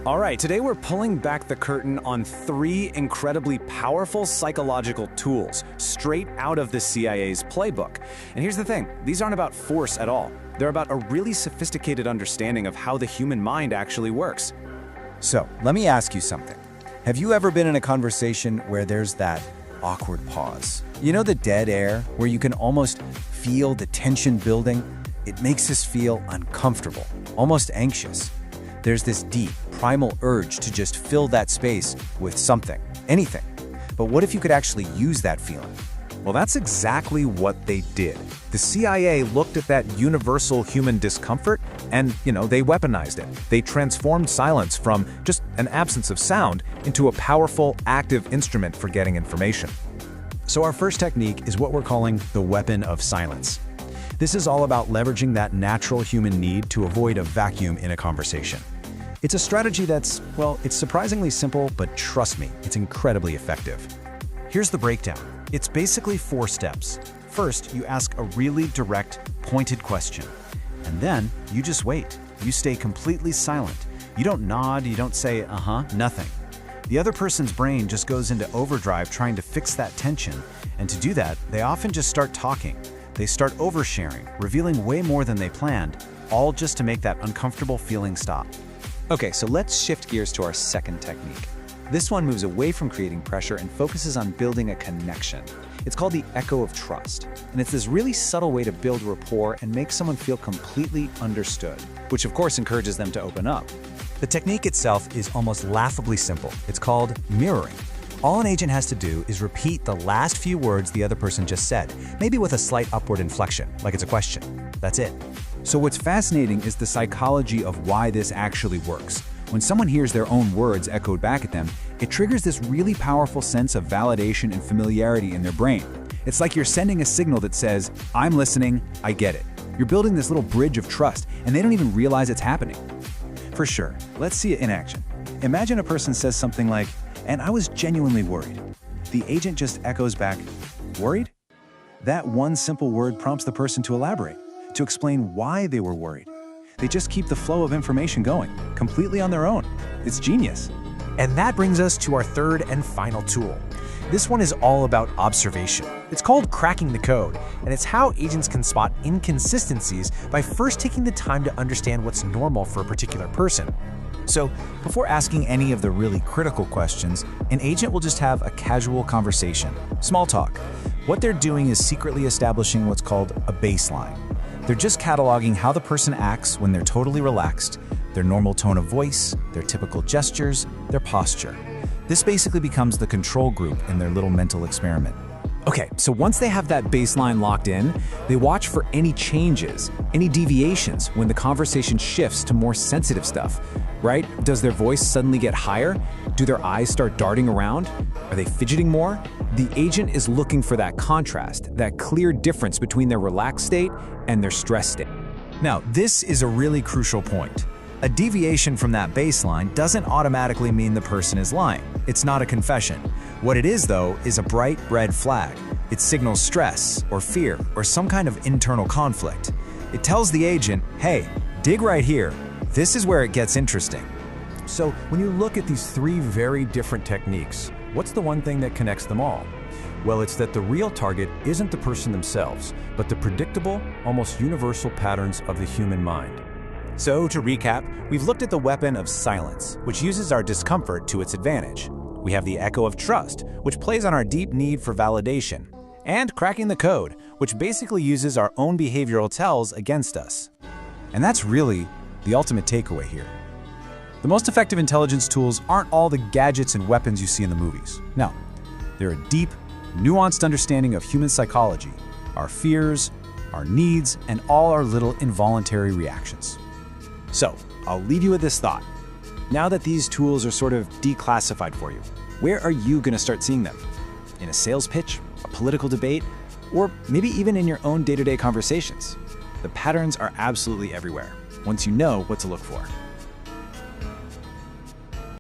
All right, today we're pulling back the curtain on 3 incredibly powerful psychological tools straight out of the CIA's playbook. And here's the thing, these aren't about force at all. They're about a really sophisticated understanding of how the human mind actually works. So, let me ask you something. Have you ever been in a conversation where there's that awkward pause? You know, the dead air, where you can almost feel the tension building? It makes us feel uncomfortable, almost anxious. There's this deep, primal urge to just fill that space with something, anything. But what if you could actually use that feeling? Well, that's exactly what they did. The CIA looked at that universal human discomfort and, they weaponized it. They transformed silence from just an absence of sound into a powerful, active instrument for getting information. So our first technique is what we're calling the weapon of silence. This is all about leveraging that natural human need to avoid a vacuum in a conversation. It's a strategy that's, it's surprisingly simple, but trust me, it's incredibly effective. Here's the breakdown. It's basically 4 steps. First, you ask a really direct, pointed question. And then, you just wait. You stay completely silent. You don't nod, you don't say, nothing. The other person's brain just goes into overdrive trying to fix that tension. And to do that, they often just start talking. They start oversharing, revealing way more than they planned, all just to make that uncomfortable feeling stop. Okay, so let's shift gears to our second technique. This one moves away from creating pressure and focuses on building a connection. It's called the echo of trust, and it's this really subtle way to build rapport and make someone feel completely understood, which of course encourages them to open up. The technique itself is almost laughably simple. It's called mirroring. All an agent has to do is repeat the last few words the other person just said, maybe with a slight upward inflection, like it's a question. That's it. So what's fascinating is the psychology of why this actually works. When someone hears their own words echoed back at them, it triggers this really powerful sense of validation and familiarity in their brain. It's like you're sending a signal that says, I'm listening, I get it. You're building this little bridge of trust, and they don't even realize it's happening. For sure, let's see it in action. Imagine a person says something like, and I was genuinely worried. The agent just echoes back, worried? That one simple word prompts the person to elaborate, to explain why they were worried. They just keep the flow of information going, completely on their own. It's genius. And that brings us to our third and final tool. This one is all about observation. It's called cracking the code, and it's how agents can spot inconsistencies by first taking the time to understand what's normal for a particular person. So, before asking any of the really critical questions, an agent will just have a casual conversation, small talk. What they're doing is secretly establishing what's called a baseline. They're just cataloging how the person acts when they're totally relaxed, their normal tone of voice, their typical gestures, their posture. This basically becomes the control group in their little mental experiment. Okay, so once they have that baseline locked in, they watch for any changes, any deviations when the conversation shifts to more sensitive stuff, right? Does their voice suddenly get higher? Do their eyes start darting around? Are they fidgeting more? The agent is looking for that contrast, that clear difference between their relaxed state and their stress state. Now, this is a really crucial point. A deviation from that baseline doesn't automatically mean the person is lying. It's not a confession. What it is, though, is a bright red flag. It signals stress or fear or some kind of internal conflict. It tells the agent, hey, dig right here. This is where it gets interesting. So when you look at these 3 very different techniques, what's the one thing that connects them all? Well, it's that the real target isn't the person themselves, but the predictable, almost universal patterns of the human mind. So to recap, we've looked at the weapon of silence, which uses our discomfort to its advantage. We have the echo of trust, which plays on our deep need for validation. And cracking the code, which basically uses our own behavioral tells against us. And that's really the ultimate takeaway here. The most effective intelligence tools aren't all the gadgets and weapons you see in the movies. No, they're a deep, nuanced understanding of human psychology, our fears, our needs, and all our little involuntary reactions. So, I'll leave you with this thought. Now that these tools are sort of declassified for you, where are you going to start seeing them? In a sales pitch, a political debate, or maybe even in your own day-to-day conversations? The patterns are absolutely everywhere, once you know what to look for.